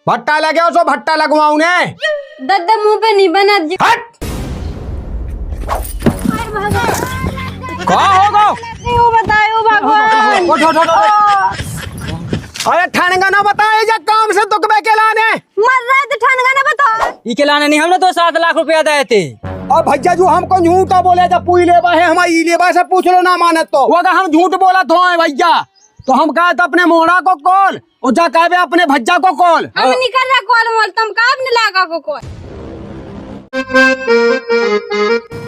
भट्टा लगे हो सो भट्टा लगवाऊ ने। दद्दा मुंह पे नहीं बना जी। हट कहाँ होगा? क्यों बताओ भगवान। उठ उठ उठ। अरे ठनगा ना बताए जा काम से दुख में के लाने मर रहे थे ठनगा ना बता। ई के लाने नहीं, हमने तो 7 लाख रुपया दिए थे। और भैया जो हमको झूठा बोले जब पुई लेबा है हमारी लेबा से पूछ लो ना मानत तो वो अगर हम झूठ बोला तो है भैया तो हम कहे तो अपने मोहरा को कॉल और जा कहे अपने भज्जा को कॉल। हम नहीं कर रहा कॉल मोल तुम का अपने लागा को कॉल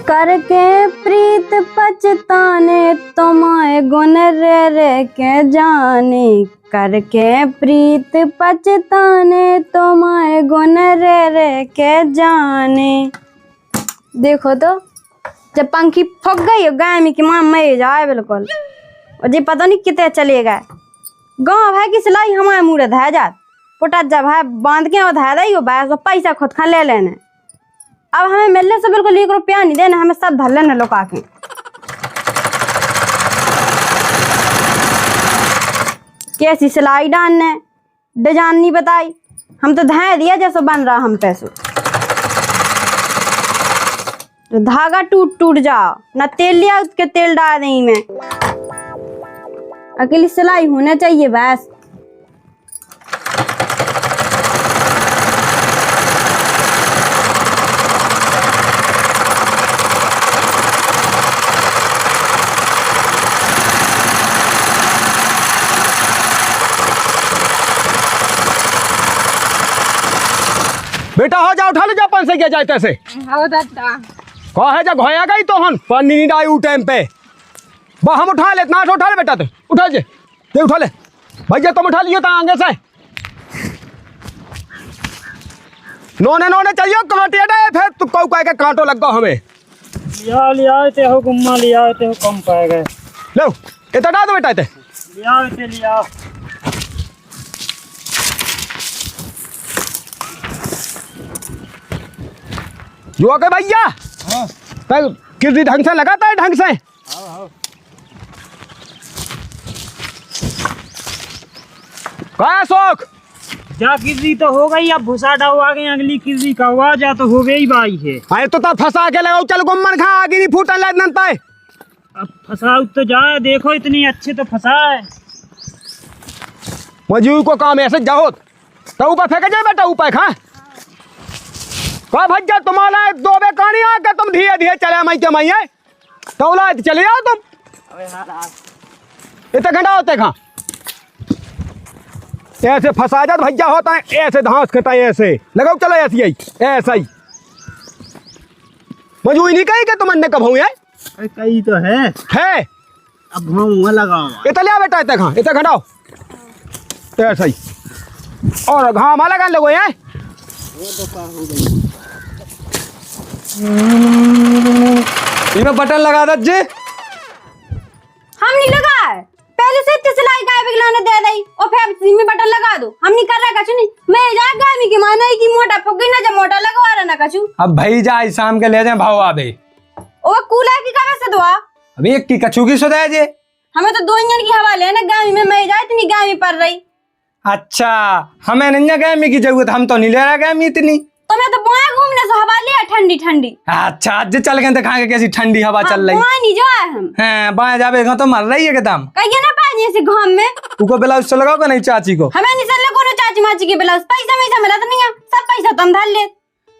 करके प्रीत पछताने तुम्हारे गुन रे रे के जाने करके प्रीत पछताने तुम्हारे गुन रे रे के जाने। देखो तो जब पंखी फक गई गाय में कि मां मर जाए बिल्कुल और जी पता नहीं कितने चले गए। गाँव है कि सिलाई हमारे मुँह धै जात पुटा जब है बांध के धै रही हो बैस तो पैसा खुद खा ले लेने। अब हमें मिलने से बिल्कुल 1 रुपया नहीं देना, हमें सब धर लेने लुका के। कैसी सिलाई डालने डिजाइन नहीं बताई, हम तो धै दिया जैसे बन रहा हम पैसों तो धागा टूट टूट जाओ ना तेल लिया उसके तेल डाल नहीं मैं अकेली सिलाई होना चाहिए बस। बेटा हो जा उठा ले जा 5 से क्या जाए तैसे हाँ दादा कहा है जा घोया गई तो हम पानी नहीं डाई टाइम पे बा हम उठा ले ना उठा ले बेटा तो उठा जे ये उठा ले भैया तुम उठा लियो तो आगे से नोने नोने चाहिए कांटे डे फिर तू कौ कह के कांटो लग गो हमें लिया ते हो गुम्मा लिया ते हो कम पाए गए। लो ये तो डाल दो बेटा ते लिया जो के भैया हाँ तो किसी ढंग से लगाता है ढंग से हाँ क्या शौक जा किसी तो हो गई, अब भूसा डाउ आ गई, अगली किसी का हुआ जा तो हो गई भाई है। अरे तो फंसा के लगाओ चल गुम्मन खा आगे नहीं फूटन लग नंता है अब फसाओ तो जाए, देखो इतनी अच्छे तो फंसाए। मजूर को काम ऐसे जाओ तो ऊपर फेंके जाए बेटा ऊपर खा भैया तुम्हारा 2 बेकानी आके तुम धीरे धीरे चले मई के मई है तो चले जाओ तुम इतने घंटा होते खा ऐसे फंसा जात भैया होता है ऐसे घास खाता है ऐसे लगाओ चलो ऐसी ही ऐसा ही मजूरी नहीं कही कि तुम अन्य कब है कई तो है अब वहाँ लगाओ इतना लिया बेटा इतने खा इतने घटाओ ऐसा ही और घाम लगा लोगो है इनमें बटन लगा दे हम नहीं लगाए पहले से इतनी सिलाई गाय बिगलाने दे दई और फिर सिमी बटन लगा दो हम नहीं कर रहा कछु नहीं मैं जा गाय में की माना है कि मोटा पकड़ी ना जब मोटा लगवा रहा ना कछु। अब भाई जाए शाम के ले जाए भाव आबे ओ कूलर की कब से दुआ अभी एक की कछु की सुधा जे हमें तो 2 इंजन की हवा लेना गाय में मैं जा इतनी गाय में पड़ रही। अच्छा हमें नहीं गर्मी की जरूरत, हम तो नहीं ले रहा गर्मी इतनी तो मैं तो बोया घूमने से हवा लिया ठंडी ठंडी। अच्छा आज चल गए दिखाएंगे कैसी ठंडी हवा चल रही नहीं जो है हम है बाएं जाबे तो मर रही है एकदम कहिए ना पानी ऐसे घाम में तू ब्लाउज से लगाओ नहीं चाची को हमें नहीं चल कोनो चाची माची के ब्लाउज पैसा मिला तो नहीं है सब पैसा तुम धर ले।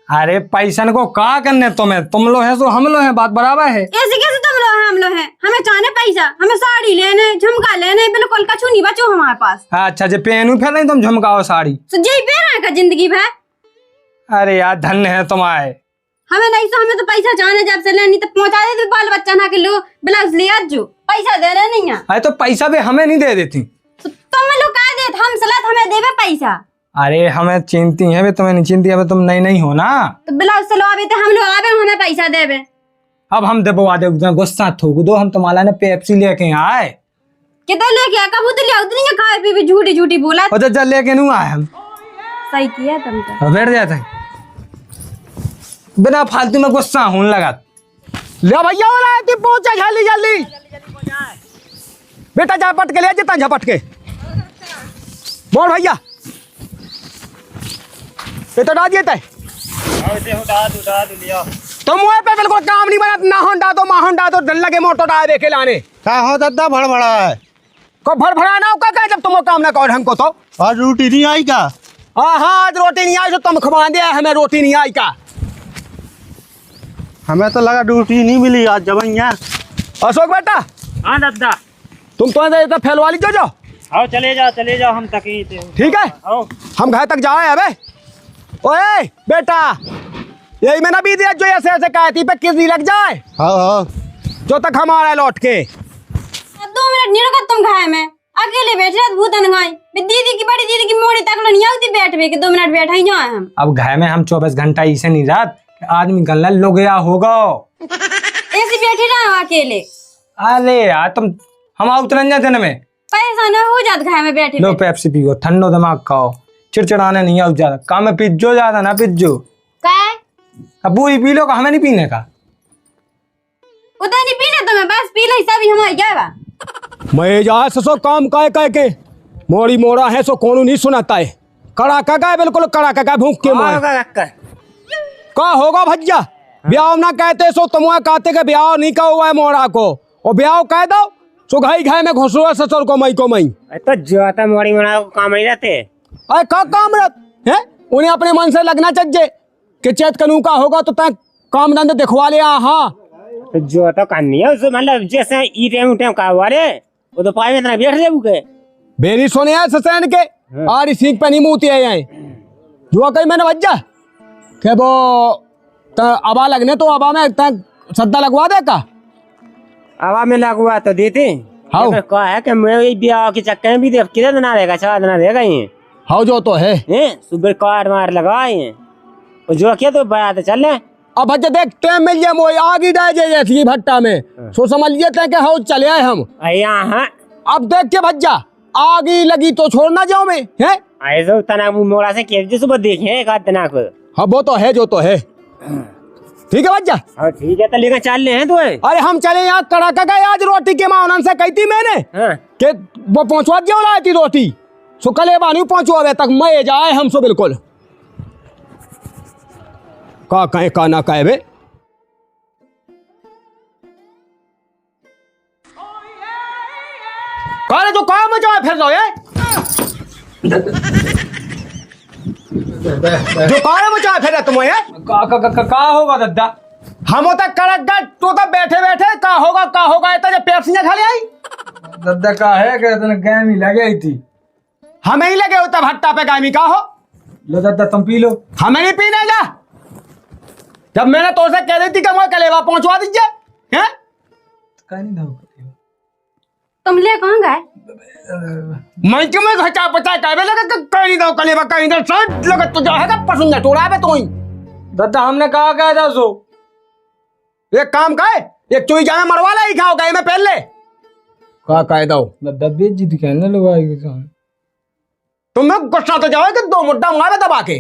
अरे पैसा को का करने तुम्हें तुम लो है तो हम लो है बात बराबर है ऐसे कैसे तुम लो है हम लो है हमें चाहने पैसा हमें साड़ी लेने झुमका लेने बिल्कुल कछु नहीं बचो हमारे पास। अच्छा जो पहनू फिर नहीं तुम झुमकाओ साड़ी तो यही पहना का जिंदगी भर। अरे यार धन्य है तुम्हारे हमें नहीं तो हमें तो पैसा चाहने जब से लेनी तो पहुंचा दे बाल बच्चा ना के लो ब्लाउज ले आज जो पैसा दे रहे नहीं है। अरे तो पैसा भी हमें नहीं दे देती तो तुम लोग का दे हम सलाह हमें देवे पैसा। अरे हमें चिंती है बे तुम्हें नहीं चिंती है तुम नहीं हो ना तो ब्लाउज से लो आवे तो हम लोग आवे हमें पैसा देवे। अब हम देबो आदे गुस्सा थूक दो हम तुम्हारा ने पेप्सी लेके आए किधर लेके आ कबू तो ले उतनी के खाए पी भी झूठी झूठी बोला और तो लेके नहीं आए हम सही किया तुम तो बैठ जाते बिना फालतू में गुस्सा होने लगा ले भैया वाला है पहुंचा जल्दी जल्दी बेटा जा पट के ले जितना झपट के बोल भैया ये तो डाल देता है ऐसे उड़ा दो लिया। तो मुँह पे बिल्कुल काम नहीं बना, ना होंडा तो माहोंडा तो डर लगे मोटो डाल देखे लाने क्या हो दादा भड़बड़ा है? को भड़भड़ाना हो का जब तुम काम ना करो ढंग को तो। और रोटी नहीं आई क्या? हाँ आज रोटी नहीं आई तो तुम खवा दिया हमें रोटी नहीं आई का। हमें तो लगा रोटी नहीं मिली आज जब यहाँ। अशोक बेटा हाँ दादा। तुम तो फैलवा लीजिए जो। आओ चले जाओ हम तक ही थे। ठीक है आओ। हम घर तक जाए अबे। ओए बेटा यही मैंने भी दिया जो ऐसे ऐसे कहती पे किसी लग जाए हाँ जो तक हम आ रहे लौट के। 2 मिनट नहीं रुका तुम खाए में अकेले बैठ रहे भूतन गाय दीदी की बड़ी दीदी की मोड़ी तक नहीं आती बैठ के 2 मिनट बैठा ही जाए हम। अब घर में हम 24 घंटा इसे नहीं रात आदमी गल्ला लो गया होगा। ऐसे बैठे रहे अकेले। अरे यार तुम हम उतरन जाते न में पैसा न हो जात घर में बैठे लो पेप्सी पियो ठंडो दिमाग खाओ चिड़चिड़ाने नहीं आओ ज्यादा काम में पिज्जो ज्यादा ना पिज्जो काय अब पूरी पी लो का हमें नहीं पीने का। उतना नहीं पीना तुम्हें बस पी लो सब हमारे क्या बा। मैं जा सो काम कह के मोड़ी मोड़ा है सो कोनो नहीं सुनाता है। कड़ा का बिल्कुल कड़ा का भूख के मार का होगा भज्जा ब्याह ना कहते सो तुम कहते के ब्याह नहीं का हुआ है मोड़ा को और ब्याह कह दो सो घाई घाई में घुसरो ससुर को मई तो जो मोड़ी मोड़ा काम ही रहते। अरे का काम रत है उन्हें अपने मन से लगना चाहिए कि चेत कनू का होगा तो तय काम धंधे दिखवा ले। हाँ तो जो तो करनी है उसको मतलब जैसे ई टाइम का हुआ रे वो तो पाए में बैठ जाबू के बेरी सोने है ससैन के और सीख पे नहीं मुँहती है यहाँ जो कहीं मैंने भज्जा के वो अबा लगने तो अबा में सद्दा लगवा दे का हवा में लगवा तो देते। हाँ कहा है कि मैं ये ब्याह के चक्कर में भी कितने दिन रहेगा 4 दिन रहेगा ये। हाँ जो तो है सुबह काट मार लगाए और जो क्या तो बया तो चल अब भज्जा देख टाइम मिल जाए मोई आगे डाल जाए जैसी भट्टा में सो समझ लिए थे कि हाँ चले आए हम यहाँ। अब देख के भज्जा आगे लगी तो छोड़ना जाओ मैं है ऐसा तना मोड़ा से खेल सुबह देखे एक आध तना को। हाँ वो तो है जो तो है। ठीक है भज्जा हाँ ठीक है तो लेकर चल रहे हैं तो अरे हम चले यहाँ कड़ाका का आज रोटी के मां से कही थी मैंने कि वो पहुंचवा दिया लाई थी रोटी सो कले बानी पहुंचवा तक मैं जाए हम सो बिल्कुल का कहे का ना कहे बे। काले जो काम में जाए फिर जाओ जो काले में जाए फिर तुम का होगा दादा हम तक कड़क तो तब बैठे बैठे का होगा इतना जब पेप्सियां खा ले आई दादा का है कि तने गैम ही लगे आई थी हमें ही लगे होता भट्टा पे गामी का हो। लो दादा तुम पी लो हमें नहीं पीने जा जब मैंने तो से कह दी थी कि मैं कलेवा पहुंचवा दीजिए हैं कहीं नहीं दो तुम ले कहाँ गए मैं क्यों मैं घटा पचा कहबे लगा कि कहीं दो कलेवा कहीं दो सब लगा तो जो है का पसंद टोड़ा पे तो ही दादा हमने कहा क्या था सो एक काम का एक चुई जाना मरवा ला ही खाओ गए मैं पहले का कह दो दादा बेइज्जती कहने लगाएगी सामने तुम्हें गुस्सा तो जाओ कि 2 मुद्दा मारे दबा के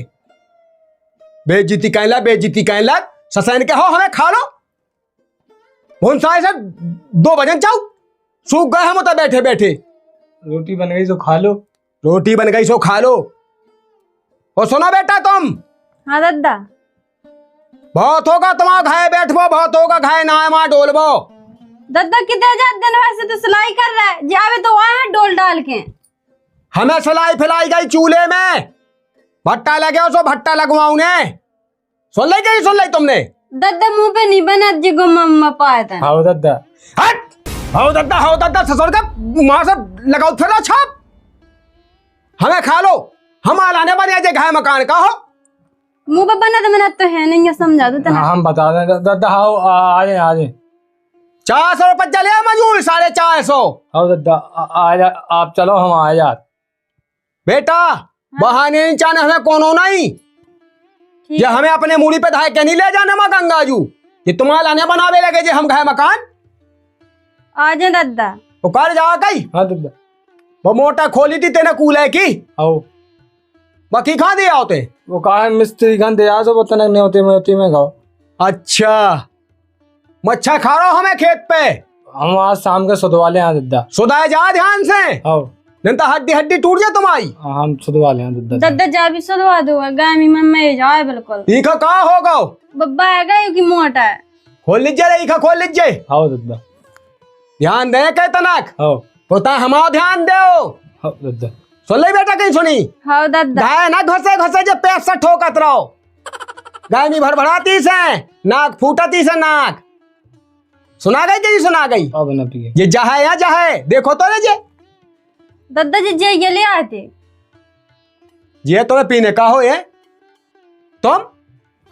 बेइज्जती कहला ससैन के हो हमें खा लो भूनसाए से 2 बजन चाऊ सूख गए हम तो बैठे बैठे रोटी बन गई तो खा लो रोटी बन गई सो खा लो। और सुनो बेटा तुम हाँ दादा बहुत होगा तुम्हारा घाय बैठबो बहुत होगा घाय ना मां डोलबो। दादा कितने दिन वैसे तो सिलाई कर रहा है जावे तो आए हैं डोल डाल के हमें सिलाई फिलाई गई चूल्हे में भट्टा लगे हो सो भट्टा लगवाऊ ने सुन ली तुमने दादा मुंह पे नहीं बना जी गो मम्मा पाया था। हाँ दादा हट हो दादा ससुर का वहां से लगाओ फिर छाप हमें खा लो हम आलाने बने जे घाय मकान का हो मुंह पे बना तो मैंने तो है नहीं ये समझा दो तना। हम बता दें दादा हाँ आ जाए 400 रुपये चले मजूर 450। हाँ दादा आ जा आप चलो हम आ जा बेटा बहाने नहीं चाहने हमें कोनो नहीं ये हमें अपने मूड़ी पे धाय के नहीं ले जाने मां गंगाजू ये तुम्हारा लाने बनावे लगे जे हम घाय मकान आ जाए दादा तो कर जा गई। हाँ दादा वो मोटा खोली थी तेने कूले की आओ बाकी खा दिया होते वो कहा मिस्त्री गंदे आ तो पता नहीं होती में खाओ। अच्छा मच्छा खा रहा हमें खेत पे हम आज शाम के सुधवा ले दादा सुधाए जा ध्यान से आओ नहीं तो हड्डी हड्डी टूट जाए तुम्हारी। हम सुधवा ले दद्दा। दद्दा जा भी सदवा दो गामी में मैं जाए बिल्कुल। ईखा कहाँ होगा? बब्बा है गई कि मोटा है। खोल लीजिए ईखा, खोल लीजिए। आओ दद्दा। ध्यान दे के तनक। आओ पोता हमारा ध्यान दो। आओ दद्दा। सुन ले बेटा कहीं सुनी। हाँ दद्दा। गाय ना घसे घसे जो पैर से ठोकत रहो। गाय में भड़भड़ाती से नाक फूटती से नाक। सुना गई जी, सुना गई। अब ना पिए। ये जहे या जहे देखो तो जे दद्दा जी जे ये ले आते। ये तुम्हें पीने का हो ये? तुम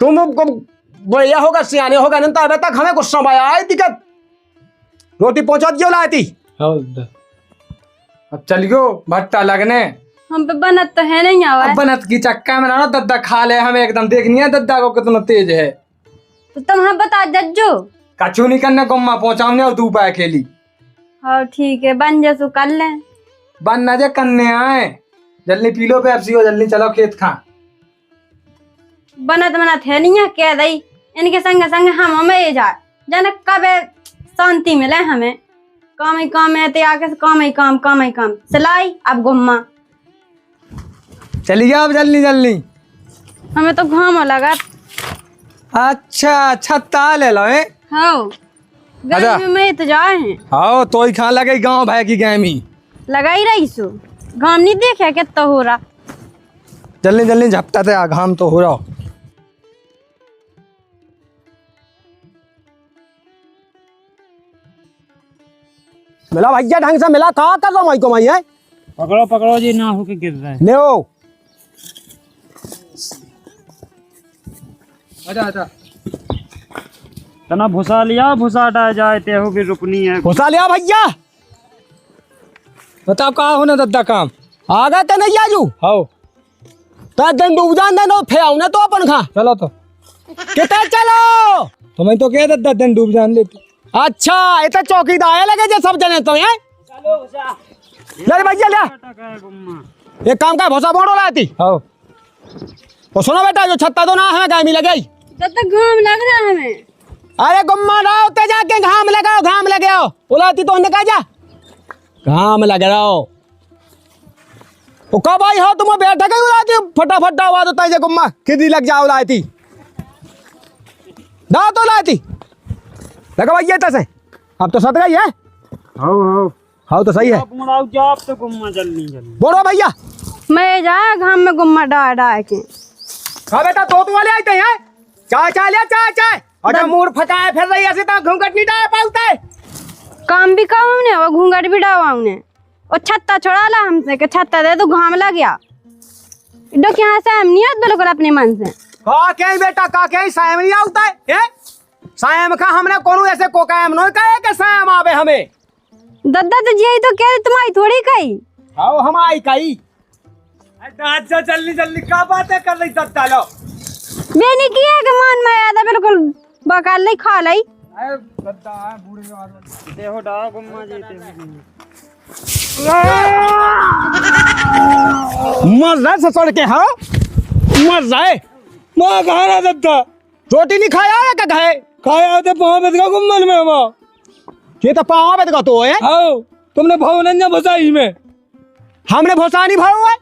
बढ़िया होगा सियाने होगा नहीं तो अभी तक हमें कुछ समय आई दिक्कत। रोटी पहुंचा दियो लाती। आओ दद्दा। अब चलियो भट्टा लगने। हम पे बनत तो है नहीं आवा। अब बनत की चक्का में ना दद्दा खा ले, हमें एकदम देखनी है दद्दा को कितना तेज है। तो तुम हम बता जज्जो। कछु नहीं करने गुम्मा पहुंचाऊंगे और तू पाए खेली। हाँ ठीक है बन जैसो कर ले। बन ना जे करने आए। जल्दी पी लो पेप्सी हो, जल्दी चलो खेत खा। बनत बनत है नहीं है कह दई। इनके संग संग हम हमें जा जाने कब शांति मिले हमें। काम ही काम है ते आके काम ही काम सिलाई अब गुम्मा। चलिए अब जल्दी जल्दी। हमें तो घाम लगा। अच्छा छत्ता ले लो है। हाँ गर्मी में तो जाए हैं। हाँ तो ही खा लगे गाँव भाई की गैमी। लगा ही रही सो घाम नहीं देखा कितना हो रहा। जल्दी जल्दी झपटा थे घाम तो हो रहा। मिला भैया ढंग से मिला। कहाँ कर रहा माई को माई है? पकड़ो पकड़ो जी, ना होके गिर रहा है। ले ओ। अच्छा अच्छा। तना भूसा लिया, भूसा हटाया जाए ते हो भी रुकनी है। घुसा लिया भैया। बताओ कहाँ होना दद्दा काम? आ गए तो नहीं आजू। आओ तो दिन डूब जान देनो फेआऊ ना तो अपन खा। चलो तो। कितने चलो? तुम्हें तो कह दद्दा दिन डूब जान देती। अच्छा ये तो चौकीदार लगे जो सब जने तो हैं। चलो भूसा ले भैया ले। गुम्मा। एक काम का भूसा बोड़ो लाती। आओ और सुनो बेटा जो छत्ता दो ना हमें गाय मिल गई। तब तक घाम लग रहा है हमें। अरे गुम्मा रहो ते जाके घाम लगाओ, घाम लगाओ। उलाती तो कहा जा घाम लग रहा हो। वो कब आई हो तुम बैठे गई उलाती फटाफट आवाज होता है गुम्मा कितनी लग जाओ उलाती। दाओ तो उलाती लगा भैया तसे। अब तो सत गई है। हाँ तो सही है। आप मुड़ाओ जाओ तो गुम्मा जल्दी जल्दी। बोलो भैया। मैं जाए घाम में गुम्मा डा के। हाँ बेटा तो वाले आते हैं। चाय चाय ले चाय चाय। और मूड फटाए फिर रही ऐसे तो घूंघट नहीं डाल पाता है। काम भी काम ने वो घूंघट भी डावा ने। और छत्ता छोड़ा ला हमसे कि छत्ता दे तो घाम लग गया। डो क्या से हम नहीं आत बिल्कुल अपने मन से। का क्या बेटा का क्या सायम नहीं आता है? सायम का हमने कोनो ऐसे को कायम नहीं कहे कि सायम आवे हमें। दद्दा तो जी तो कह तुम्हारी थोड़ी कही। आओ हम आई कही। अच्छा जल्दी जल्दी क्या बातें कर रही दद्दा लो। मैंने किया कि मान में आया था बिल्कुल बकाल नहीं खा ली। दद्दा बूढ़े आदमी। देखो डा गुम्मा जीते मर रहा से सड़ के। हाँ मर रहा है। माँ कहा रहा दद्दा? रोटी नहीं खाया है क्या कहे? खाया तो पाँव बेच का गुम्मन में माँ। ये तो पाँव बेच का तो है। आओ तुमने भवन भसाई में। हमने भसानी भाव है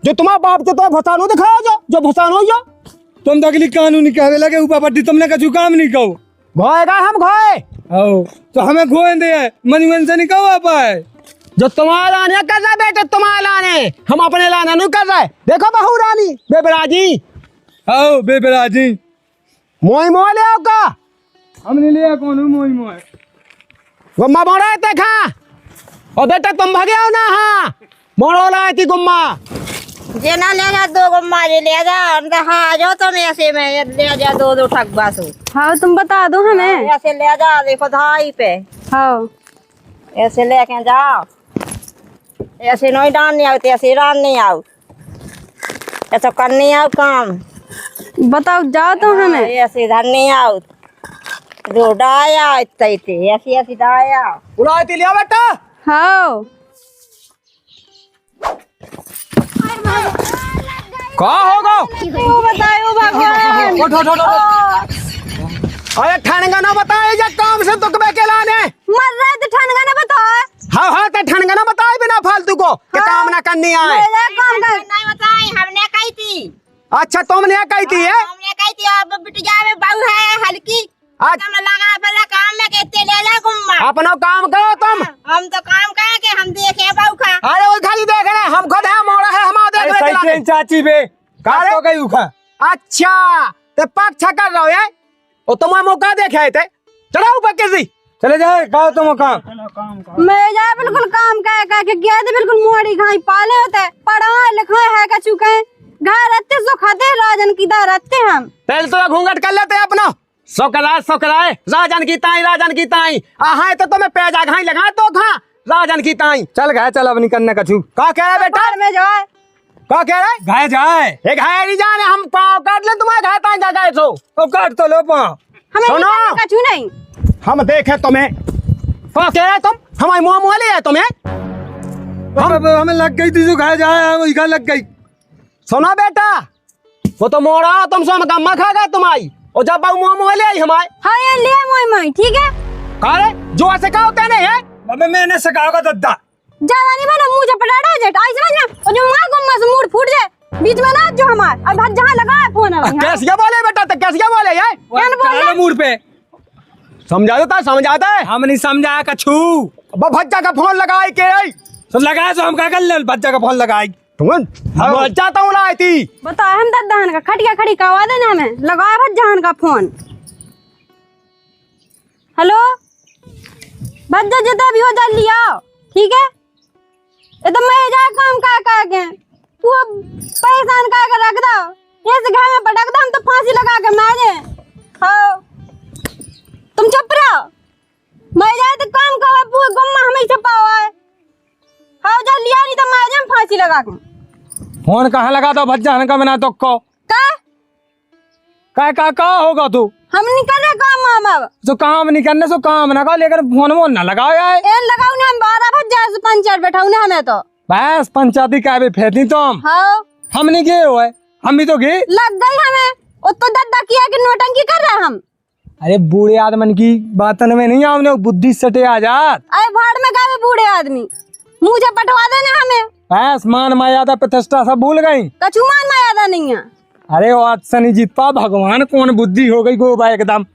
जो तुम्हारा बाप तो भसानो दिखाओ जो भसानो हो। तुम तो अगली कानूनी कहवे लगे ऊपर पट्टी तुमने कछु काम नहीं कहो। घोएगा हम घोए। आओ तो हमें खोए दे मन से नहीं कहो पाए। जो तुम्हारा लाने कर रहा है बेटे तुम्हारा लाने हम अपने लाने नहीं कर रहे। देखो बहू रानी बेबराजी। आओ बेबराजी मोई मोई ले आओ का। हमने लिया कौन मोई मोई गुम्मा मोड़ा देखा। और बेटा तुम भागे हो ना। हाँ मोड़ो लाए थी गुम्मा। जेना ले जा दो गुम्मा ले जा। हाँ जो तुम ऐसे में ले जा दो ठग बस। हाँ तुम बता दो हमें। ऐसे ले जा देखो धाई पे। हाँ ऐसे लेके जाओ। ऐसे नहीं डालने आओ ऐसे डालने आओ। ऐसा करने आओ काम। बताओ जाओ तो हमें। ऐसे धरने आओ जो डाया इतने ऐसी ऐसी डाया। उड़ाए थी लिया बेटा। हाँ कहाँ होगा? बताओ भगवान। अरे ठनगा ना बताए जा काम से तो कबे के लाने। मर रहा है तो ठनगा ने बताओ। हाँ हाँ तो ठनगा ना बताए बिना फालतू को। तुमको कि काम ना करनी आए? मैं जाए काम कर। नहीं बताई हमने कही थी। अच्छा तुमने कही थी है? हमने कही थी अब बिटिया में बहू है हल्की। आज हम लगा पहले काम में कहते ले ले गुम्मा। अपना काम करो तुम। हम तो काम करें कि हम देखे बहू का। अरे वो खाली देख रहे हम खुद है मोड़ा है हम देख रहे चला के। चाची बे कारे? तो गई उखा। अच्छा ते पक्ष कर रहे हो ये? और तुम्हारा मौका देखे आए थे, चढ़ाओ ऊपर किसी। चले जाए कहो तुम काम। मैं जाए बिल्कुल काम कह के गया थे, बिल्कुल मोड़ी घाई पाले होते पढ़ा लिखा है का चुके हैं घर रहते सो खाते राजन की दा रहते हम। पहले तो घूंघट कर लेते अपना सोकराए राजन की ताई आहा तो तुम्हें पैजा घाई लगा तो खा राजन की ताई। चल गए चल अब निकलने का छू। का कह रहे बेटा? में जाए का कह रहे? घाय जाए एक घाय नहीं जाने हम पाँव काट ले तुम्हारे घाय ताई जा सो। तो काट तो लो पाँव। हमें सुनो। निकलने का छू नहीं। हम देखे तुम्हें क्या कह रहे तुम? हमारी मुँह मुँह ले तुम्हें हमें लग गई थी जो घाय जाए वही घाय लग गई। सुना बेटा वो तो मोड़ा तुम सो गम्मा खा गए तुम्हारी और जब बाबू मुँह मुँह ले आई हमारे। हाँ ये लिया मोई ठीक है। अरे जो ऐसे कहा होते नहीं है अबे मैंने सिखाओगा दद्दा। ज्यादा नहीं बना मुंह से पटाटा जेट आई समझ ना और जो मां गुम्मा से मूड फूट जाए बीच में ना जो हमार अब जहां लगा है फोन अब कैसे बोले बेटा तो कैसे बोले ये? काले मूड पे समझाता है हम नहीं समझाया कछू। भज्जा का फोन लगाई के आई तो लगाया तो हम क्या कर ले बच्चा का फोन लगाई। तुम चाहता हूँ लाई थी बता हम दद्दान का खटिया खड़ी करवा देना हमें लगाया भज्जान का फोन। हेलो भज्जा जदा भी हो जल्दी आओ ठीक है। ये तो मैं जाए काम का के तू अब परेशान का रख दो ऐसे घर में पटक दो हम तो फांसी लगा के मारे। हाँ तुम चुप रहो मैं जाए तो काम का पूरा गुम्मा हमें छपाओ है। हाँ जल्दी आ नहीं तो मैं जाए फांसी लगा के। फोन कहाँ लगा दो बच्चा का बना तो को का होगा तू? हम नहीं कर रहे काम मामा जो काम नहीं करने सो काम ना करो लेकर फोन वोन ना लगाओ यार। एन लगाऊ ने हम 12 भज्जा से पंचायत बैठाऊ ने हमें तो बस पंचायती का भी फेंकती तुम। हाँ हम नहीं गए हुए हम भी तो गए। लग गई हमें और तो दद्दा किया कि नोटंकी कर रहे हम। अरे बूढ़े आदमी की बातन में नहीं हमने बुद्धि सटे आजाद। अरे भाड़ में गावे बूढ़े आदमी मुझे पटवा देना हमें। बस मान मर्यादा प्रतिष्ठा सब भूल गई। कछु मान मर्यादा नहीं है। अरे वो शनि जीतपा भगवान कौन बुद्धि हो गई गोबा एकदम।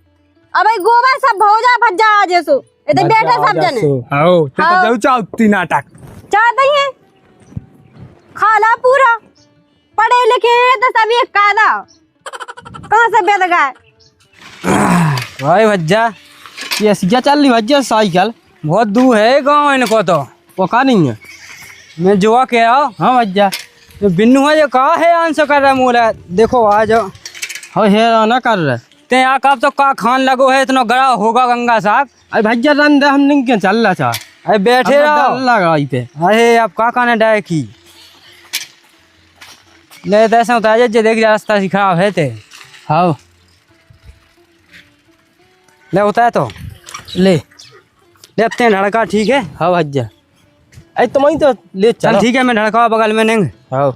अब गोबर सब भौजा भज्जा आ जैसो इधर बैठे सब जने आओ तो जाऊ चाउती नाटक चाहते हैं खाला पूरा पढ़े लिखे हैं तो सब एक कायदा कहाँ से बेद गए। भाई भज्जा ये सिया चल रही भज्जा साइकिल बहुत दूर है गाँव इनको तो पका नहीं है। मैं जुआ कह रहा हूँ। हाँ भज्जा जो बिन्नू है जो कहा है आंसर कर रहा मोला देखो आ जाओ। हाँ हे ना कर रहे ते यहाँ कब तो का खान लगो है इतना गड़ा होगा गंगा साहब। अरे भज्जा रन दे हम नहीं क्यों चल रहा था। अरे बैठे रहो लगा पे। अरे अब का खाने डाय की ले ऐसा होता है जो देख रास्ता सिखा है ते। हाँ ले होता है तो ले ले अपने लड़का ठीक है। हाँ भज्जा अरे तुम ही तो ले चल ठीक है मैं ढड़का बगल में नहीं। हाँ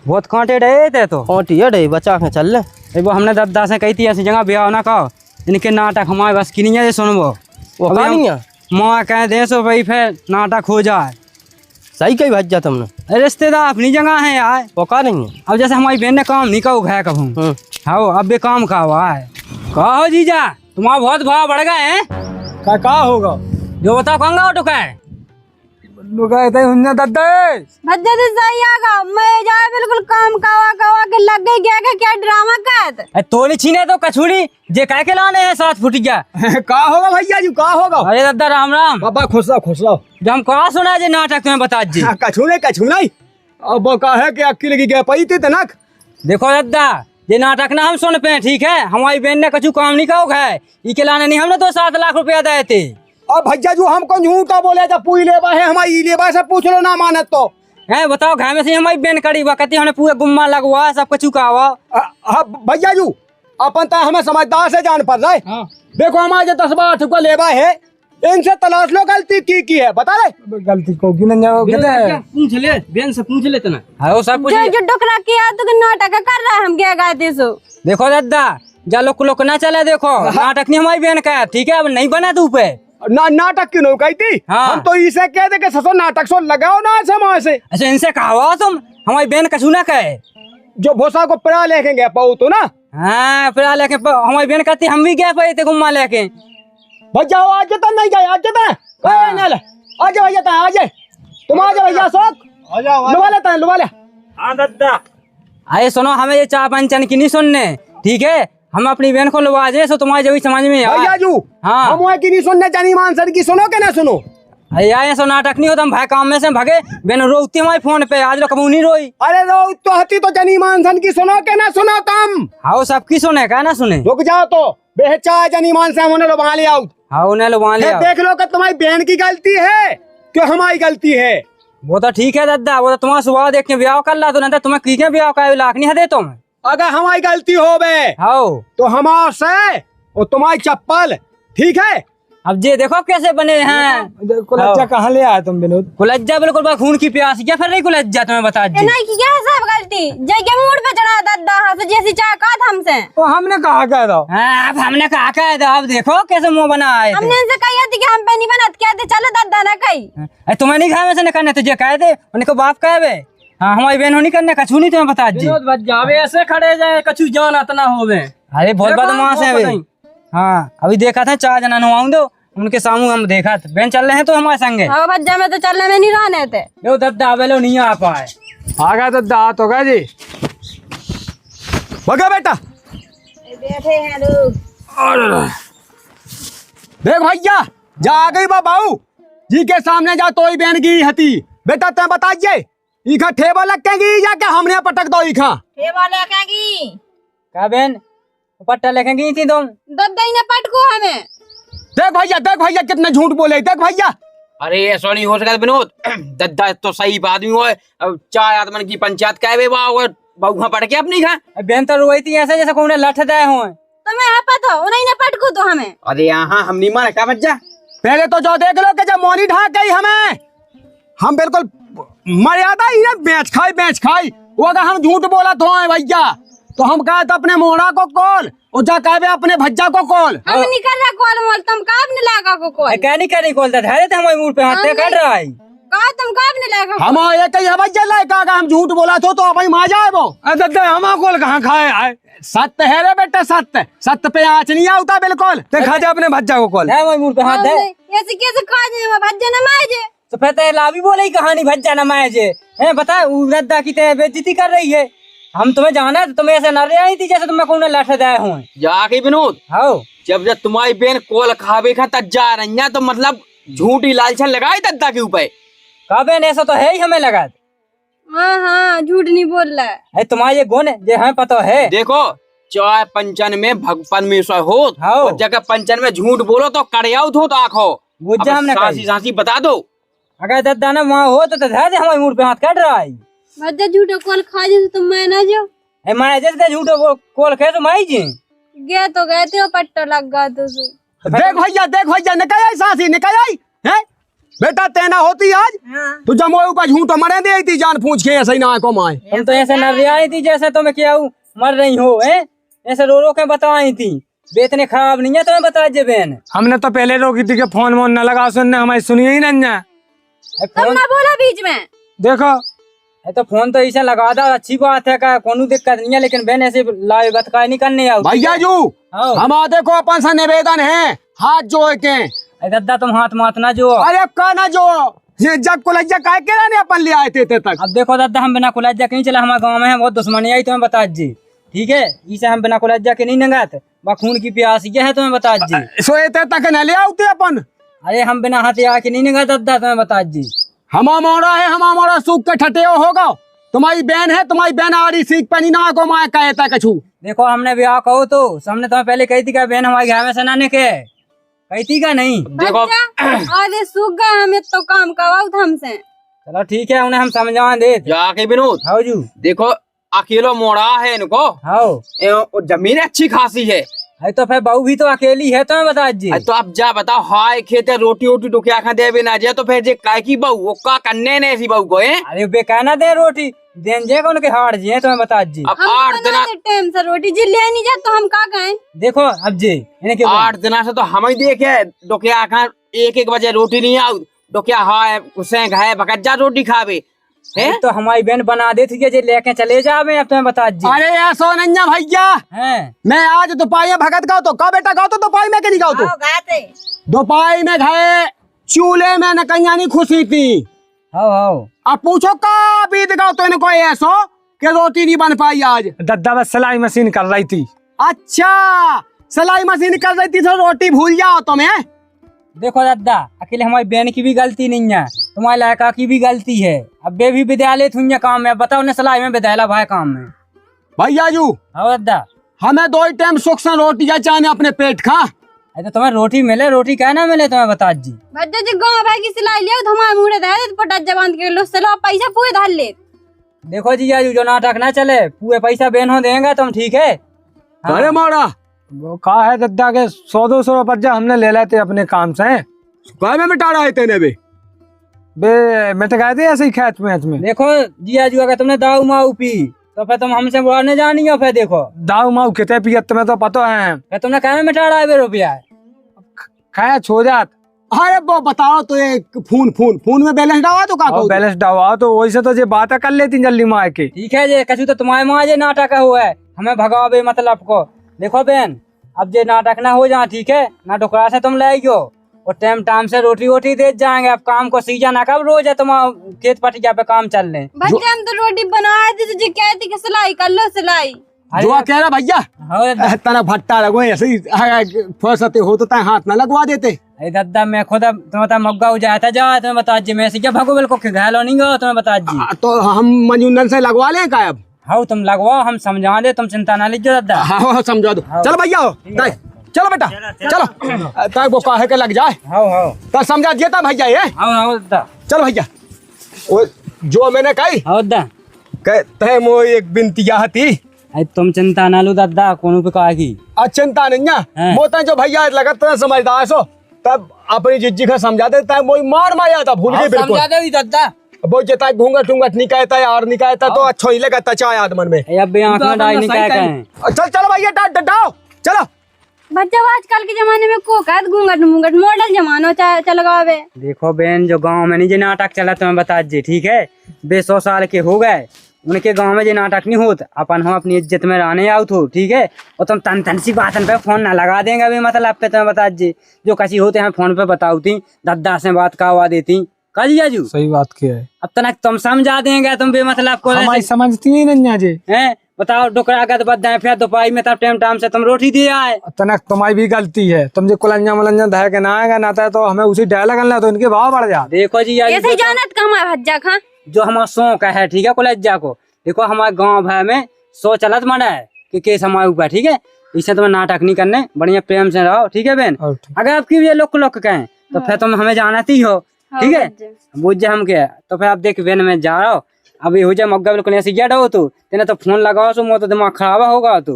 बहुत कांटे डे थे तो कांटे डे बचा के चल ले। वो हमने दद्दा से कही थी ऐसी जगह ब्याह ना कहो इनके नाटक हमारे बस की नहीं है सुनबो वो कहानी है माँ कह दे सो भाई फिर नाटक हो जाए। सही कही भज्जा तुमने। अरे रिश्तेदार अपनी जगह है यार वो का नहीं है। अब जैसे हमारी बहन ने काम नहीं कहो है कहूँ हाँ अब भी काम का हुआ है। कहो जीजा तुम्हारा बहुत भाव बढ़ गए हैं। का होगा जो बताओ कहूँगा ऑटो का है दद्दा भज्जा तो सही आगा मैं जाए बिल्कुल काम कावा के लग गई क्या ड्रामा का तोली छीने तो कछुड़ी जे कह के लाने हैं साथ फुट गया। का होगा भैया जी का होगा? अरे दद्दा राम राम बाबा खुश रहो जब हम कहा सुना जे नाटक तुम्हें बता जी। कछू नहीं अब वो का है कि अक्की लगी गया पई थी तनक। देखो दद्दा ये नाटक ना हम सुन पे ठीक है हमारी बहन ने कछु काम नहीं कहो है इके लाने नहीं हमने तो 7 लाख रुपया दिए थे। और भैया जो हमको झूठा बोले जब पूरी लेबा है हमारी लेबा से पूछ लो ना मानत तो है बताओ घर में से हमारी बहन कड़ी कहती हमने पूरा गुम्मा लगवा सब कुछ का हुआ। भैया जू अपन तो हमें समझदार से जान पड़ रहा है। देखो हमारे 10-12 को लेबा है इनसे तलाश लो गलती की है बता रहे गलती को पूछ ले बहन से पूछ लेते ना। हाँ सब कुछ जो डुकरा किया तो नाटक कर रहा है हम क्या गाते सो। देखो दद्दा जा लोक ना चले देखो नाटक नहीं हमारी बहन का ठीक है अब नहीं बना तू पे नाटक क्यों नहीं कही थी? हाँ। हम तो इसे कह दे कि ससुर नाटक सो लगाओ ना ऐसे वहां से। अच्छा इनसे कहा हुआ तुम हमारी बहन कछू ना कहे। जो भूसा को पड़ा लेके गया पाऊ तो ना हाँ फिर लेके हमारी बहन कहती हम भी गए पे थे घुमा लेके। भैया आज जता नहीं जाए आज जता आज भैया आ जाए तुम आ जाओ भैया शौक आ जाओ लुवा लेता है लुवा ले। हाँ दादा अरे सुनो हमें ये चार पंचन की नहीं सुनने ठीक है। हम अपनी बहन को लुवा जाए सो तुम्हारी जब समझ में आए। भैया जू हाँ। हम वहाँ की नहीं सुनने जानी मान सर की सुनो के ना सुनो। अरे यार सो नाटक नहीं होता हम भाई काम में से भगे बहन रोती हमारे फोन पे आज लोग कबू नहीं रोई। अरे रो तो हती तो जानी मान सन की सुनो के ना सुनो तुम। हाँ सबकी सुने क्या ना सुने। रुक जाओ तो बेचा जानी मान से उन्हें लुभा ले आओ। हाँ उन्हें लुभा लिया। देख लो कि तुम्हारी बहन की गलती है कि हमारी गलती है। वो तो ठीक है दादा वो तो तुम्हारा स्वभाव देख के ब्याह कर ला तो नहीं तुम्हें की ब्याह का लाख नहीं दे तुम। अगर हमारी गलती हो बे हाँ तो हमारे से और तुम्हारी चप्पल ठीक है। अब ये देखो कैसे बने हैं। कुलज्जा कहाँ ले आए तुम विनोद? कुलज्जा बिल्कुल बा खून की प्यास क्या फिर रही कुलज्जा तुम्हें बता जी। नहीं की क्या है सब गलती जय के मूड पे चढ़ा दादा हंस जैसी चाह का था हमसे। तो हमने कहा कह दो। हाँ अब हमने कहा कह दो अब देखो कैसे मुंह बना आए थे। हमने इनसे कही थी कि हम पे नहीं बनत क्या थे चलो दादा ना कही। तुम्हें नहीं खाए वैसे नहीं करने तुझे कहे थे उनको बाप कहे बे। हाँ हमारी बहन नहीं करने कछू नहीं तुम्हें बता जी। जावे ऐसे खड़े जाए कछु जान इतना होवे। अरे बहुत बदमाश है वे। हाँ अभी देखा था 4 जना नुआऊं दो उनके सामू हम देखा था बहन चल रहे हैं तो हमारे संगे। हाँ भज्जा में तो चलने में नहीं रहने थे। यो दद्दा बेलो नहीं आ पाए। आ गया तो दांत होगा जी भगा बेटा। बैठे हैं लोग। देख भैया जा गई बाबू जी के सामने जा तो ही बहन की हती बेटा ते बताइए इखा ठेबा लगेगी या क्या हमने पटक दो इखा। ठेबा लेकेगी क्या बहन पट्टा लेके गई थी तुम। दादा ही ने पटको हमें। देख भैया कितने झूठ बोले। देख भैया अरे ऐसा नहीं हो सकता विनोद दद्दा तो सही आदमी हो। अब 4 आदमी की पंचायत कहे बहुआ पड़ के अपनी खा। बहन तो रोई थी ऐसे जैसे कौन लठ दे हो। तुम्हें है पता उन्हीं ने पटको तो हमें। अरे यहाँ हम नहीं माने क्या बच्चा। पहले तो जो देख लो कि जब मोनी ढाक गई हमें हम बिल्कुल मर्यादा ही ना बेच खाई वो अगर हम झूठ बोला तो है भैया तो हम कहे तो अपने मोड़ा को कॉल और जा कहे अपने भज्जा को कॉल। हम नहीं कर रहा कॉल मोल तुम काब नहीं लगा को कॉल। क्या नहीं करी कॉल धैर्य थे हमारे मुंह पे हाथ कर रहा है। कहा तुम काब नहीं लगा। हम ये कही भज्जा लायक अगर हम झूठ बोला तो अपनी माँ जाए वो। दद्दा हम कॉल कहाँ खाए आए? सत्य है रे बेटा सत्य पे आँच नहीं आता बिल्कुल। देखा जा अपने भज्जा को कॉल। हमारे मुंह पे हाथ दे ऐसे कैसे खा जाए भज्जा न माजे। तो फिर ते लाभी बोले कहानी भज्जा न माए जे है बता दद्दा की ते बेइज्जती कर रही है। हम तुम्हें जाना तो तुम्हें ऐसे न आई थी जैसे तुम्हें कौन लठ दे हो। जाके विनोद हाँ जब तुम्हारी बहन कोल खावे खा तब जा रही है तो मतलब झूठी लालछन लगाई दद्दा के ऊपर। का बहन ऐसा तो है ही हमें लगा। हाँ झूठ नहीं बोल रहा है तुम्हारे ये गुण जो हमें पता है। देखो 4 पंचन में परमेश्वर हो और जगह पंचन में झूठ बोलो तो कड़ियाउत हो तो आखो बुझा हमने सांसी बता दो। अगर दद्दा ना वहाँ हो तो धैर्य हमारे मुंह पे हाथ कट रहा है। भज्जा झूठो कॉल खा जाए तुम मैं ना जो मैं जैसे झूठो वो कॉल खे तो माई जी गए तो गए थे पट्टा लग गया तो देख भैया निकल आई सासी निकल आई है बेटा तेना होती आज तू जब मोए ऊपर झूठ मरे दे थी जान पूछ के ऐसे ही ना को माए। हम तो ऐसे न आई थी जैसे तुम्हें क्या मर रही हो है ऐसे रो के बताई थी बेतने खराब नहीं है तुम्हें बता जे बहन। हमने तो पहले रोकी थी कि फोन मोन न लगा सुनने हमारी सुनिए ही नहीं। तुम ना बोला बीच में। देखो तो फोन तो ऐसे लगा था अच्छी बात है का कोनो दिक्कत नहीं है लेकिन बहन ऐसे लाइव बतका नहीं करने आओ भैया जू हम देखो अपन सा निवेदन है हाथ जोड़ के। दद्दा तुम हाथ मात ना जो। अरे का ना जो ये जग कुलज्जा काय के ने अपन ले आए थे तक। अब देखो दद्दा हम बिना कुलज्जा कहीं चला हमारे गाँव में बहुत दुश्मनी आई तुम्हें बता जी ठीक है इसे हम बिना कुलज्जा के नहीं नंगाते खून की प्यास ये है तुम्हें बता जी। सोए तक न ले आते अपन। अरे हम बिना हथियार के नहीं नंगा दद्दा तुम्हें बता जी। हमा मोड़ा सूख के ठटे होगा तुम्हारी बहन है तुम्हारी बहन आरी सीख पे नहीं ना को माया कहता कछु। देखो हमने ब्याह कहो तो हमने तुम्हें पहले कही थी क्या बहन हमारे घर में सनाने के कही थी क्या नहीं। देखो आधे सूख गए हमें तो काम करवाओ हमसे। चलो ठीक है उन्हें हम समझा दे जाके विनोद हाँ जू देखो अकेलो मोड़ा है इनको हाँ जमीन अच्छी खासी है तो फिर बहू भी तो अकेली है तुम्हें बता जी। तो अब जा बताओ हाय खेते रोटी वोटी डुकिया खा दे भी ना जाए तो फिर जे काय की बहू वो का करने ने ऐसी बहू को है। अरे बेकाना दे रोटी देन जे उनके हार जी है तुम्हें बता जी। अब 8 दिन टाइम से रोटी जी ले नहीं जा तो हम का गए। देखो अब जी 8 दिन से तो हम ही देखे डुकिया खा 1 बजे रोटी नहीं आऊ तो क्या है उसे है भगत रोटी खावे है। तो हमारी बहन बना देती है जे लेके चले जावे। अब तुम्हें बता जी। अरे ऐसा नन्या भैया हैं मैं आज दोपहर भगत गाओ तो का बेटा गाओ तो दोपहर में के नहीं गाओ तो गाते दोपहर में गए चूल्हे में न कहीं नहीं खुशी थी। हाउ अब पूछो का बीत गाओ तो इनको ऐसो कि रोटी नहीं बन पाई आज। दद्दा बस सिलाई मशीन कर रही थी। अच्छा सिलाई मशीन कर रही थी तो रोटी भूल जाओ तुम्हें। देखो दादा अकेले हमारी बहन की भी गलती नहीं है, तुम्हारे लड़का की भी गलती है। अब बे भी विद्यालय थी काम में, बताओ ने सिलाई में विद्यालय भाई काम में। भैया जू हाँ दादा हमें 2 टाइम सुख से रोटी या चाहे अपने पेट खा। तो तुम्हें रोटी मिले रोटी क्या ना मिले तुम्हें बता जी। भज्जा जी गाँव भाई की सिलाई लिया हमारे मुड़े दे पटाज जबान के लो चलो पैसा पूरे धार ले। देखो जी यार जो नाटक ना चले पूरे पैसा बहन हो देंगे तुम ठीक है। अरे मोड़ा वो कहा है दद्दा के 100-200 रुपये हमने ले लेते अपने काम से। काय में मिटा रहा है तेने बे मैं तो गए थे ऐसे ही खेत में। देखो जिया जी अगर तुमने दाऊ माऊ पी तो फिर तुम हमसे बुरा नहीं जानी हो। फिर देखो दाऊ माऊ कितने पियत तुम्हें तो पता है। फिर तुमने कहने मिटा रहा है रुपया खाया छो जात। अरे वो बताओ तो ये फोन में बैलेंस डावा तो का बैलेंस डावा तो वही से तो ये बात कर लेती जल्दी माँ के। ठीक है जे कछु तो तुम्हारे माँ जे नाटक हुआ है हमें भगावे मतलब को। देखो बहन अब जे नाटक ना हो जा ठीक है ना डोकरा से तुम लाइयो और टाइम से रोटी वोटी दे जाएंगे। अब काम को सीजन है कब रोज है तुम खेत पटिया पे काम चल रहे। भज्जा हम तो रोटी बनाए थे तुझे कहती कि सिलाई कर लो सिलाई। जो कह रहा भैया तना भट्टा लगो ऐसे ही फसते हो तो हाथ ना लगवा देते। अरे दादा मैं खुद तुम्हें मग्गा हो जाता जा तुम्हें बता जी मैं क्या भगोबल को घायल नहीं गो तुम्हें बता जी। तो हम मंजूनन से लगवा लें का अब। हाँ तुम लगवाओ हम समझा दे तुम चिंता ना लीजिए दादा। हाँ समझा दो। चलो भैया चलो बेटा चलो ताकि वो काहे के लग जाए। हाँ तो समझा दिया था भैया ये। हाँ दादा चलो भैया वो जो मैंने कही हाँ दादा कहते मो एक बिनतिया थी। अरे तुम चिंता ना लो दादा कोनो पे कहेगी। चिंता नहीं है मोता जो भैया लगता समझदार सो तब अपनी जिज्जी का समझा देता है वो मार माया था भूल गई बिल्कुल। समझा दे दादा वो जता घूंघट घूंघट नहीं कहता यार नहीं कहता तो अच्छा ही लगता चाय आदमन में। अब आंख में डाई नहीं कहे। चल चलो भैया डाओ चलो। बच्चा आजकल के जमाने में को कहत घूंघट मुंगट मॉडल जमानो चल गावे। देखो बहन जो गांव में नहीं जे नाटक चला तुम्हें बता जी ठीक है। 100 साल के हो गए उनके गांव में जे नाटक नहीं होता अपन हम अपनी इज्जत में रहने आओ तो ठीक है। और तुम तन सी बातन पे फोन ना लगा देंगे अभी मतलब पे तुम्हें बता जी जो कसी होते हैं फोन पे बताऊती दद्दा से बात कहवा देती कल जू। सही बात किया है। अब तनक तुम समझा देंगे तुम बेमतलब को हमारी समझती ही नहीं जी हैं। बताओ डोकरा का बद फिर दोपहर में तब टाइम से तुम रोटी दिए आए। तनक तुम्हारी भी गलती है। तुम जो कुलंजा मुलंजा धर के ना आएगा ना तो हमें उसी डायलॉग करना तो इनके भाव बढ़ जाते। देखो जी यार ऐसे जानत का हमारा भज्जा खा जो हमारा शौक है ठीक है कुलज्जा को। देखो हमारे गाँव भाई में 100 चलत मना है कि केस हमारे ऊपर ठीक है। इससे तुम्हें नाटक नहीं करने बढ़िया प्रेम से रहो ठीक है बहन। अगर आपकी ये लोग कहें तो फिर तुम हमें जानती हो ठीक है। बुझ जा हम क्या तो फिर आप देख बहन में जा रहा हो अभी हो जाए मग्गा बिल्कुल ऐसे गेट हो तो तेने तो फोन लगाओ सो तो दिमाग खराब होगा तो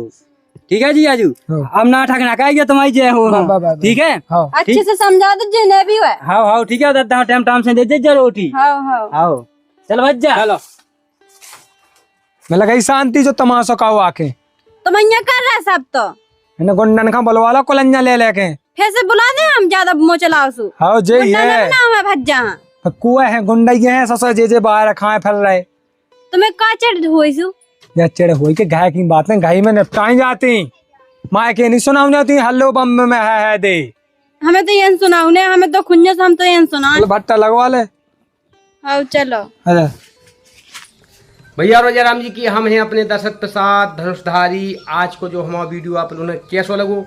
ठीक है जी आजू। अब नाटक ना कहेगा तुम्हारी जय हो ठीक है। अच्छे से समझा दो जिन्हें भी हुआ। हाँ ठीक है दादा टाइम से दे दे रोटी। हाँ चल भज्जा चलो। मैं लगा शांति जो तमाशा का आके तो मैं कर रहा सब तो इन्हें गुंडन का बुलवा लो कुलंजा ले लेके फिर से बुला दे हम ज्यादा मुँह चलाओ सु। हाँ जे है भज्जा कुआ है गुंडा ये है ससुर जे बाहर खाए फैल रहे तुम्हें का चढ़ हुई सु या चढ़ हुई के गाय की बातें गाय में निपटाई जाती माँ के नहीं सुनाऊने होती हल्लो बम में है दे। हमें तो ये सुनाऊने हमें तो खुन्ने से हम तो ये सुना भट्टा लगवा ले। हाँ चलो अरे भैया राजाराम जी की हम हैं अपने दर्शक प्रसाद धनुषधारी। आज को जो हमारा वीडियो आप लोगों ने कैसा लगो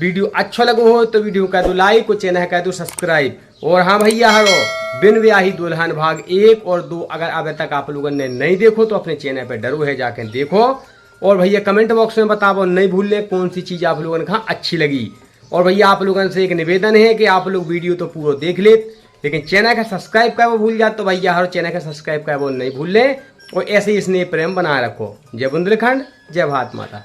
वीडियो अच्छा लगो हो तो वीडियो कर दो लाइक और चैनल कर दो सब्सक्राइब। और हाँ भैया हरो बिन ब्याही दुल्हन भाग 1 और 2 अगर अभी तक आप लोगों ने नहीं देखो तो अपने चैनल पे डरो है जाके देखो। और भैया कमेंट बॉक्स में बताओ नहीं भूलने कौन सी चीज़ आप लोगों ने कहा अच्छी लगी। और भैया आप लोगों से एक निवेदन है कि आप लोग वीडियो तो पूरा देख ले लेकिन चैनल का सब्सक्राइब कर वो भूल जाते तो भैया हर चैनल का सब्सक्राइब कर वो नहीं भूल ले। और ऐसे ही स्नेह प्रेम बनाए रखो। जय बुंदेलखंड जय भारत माता।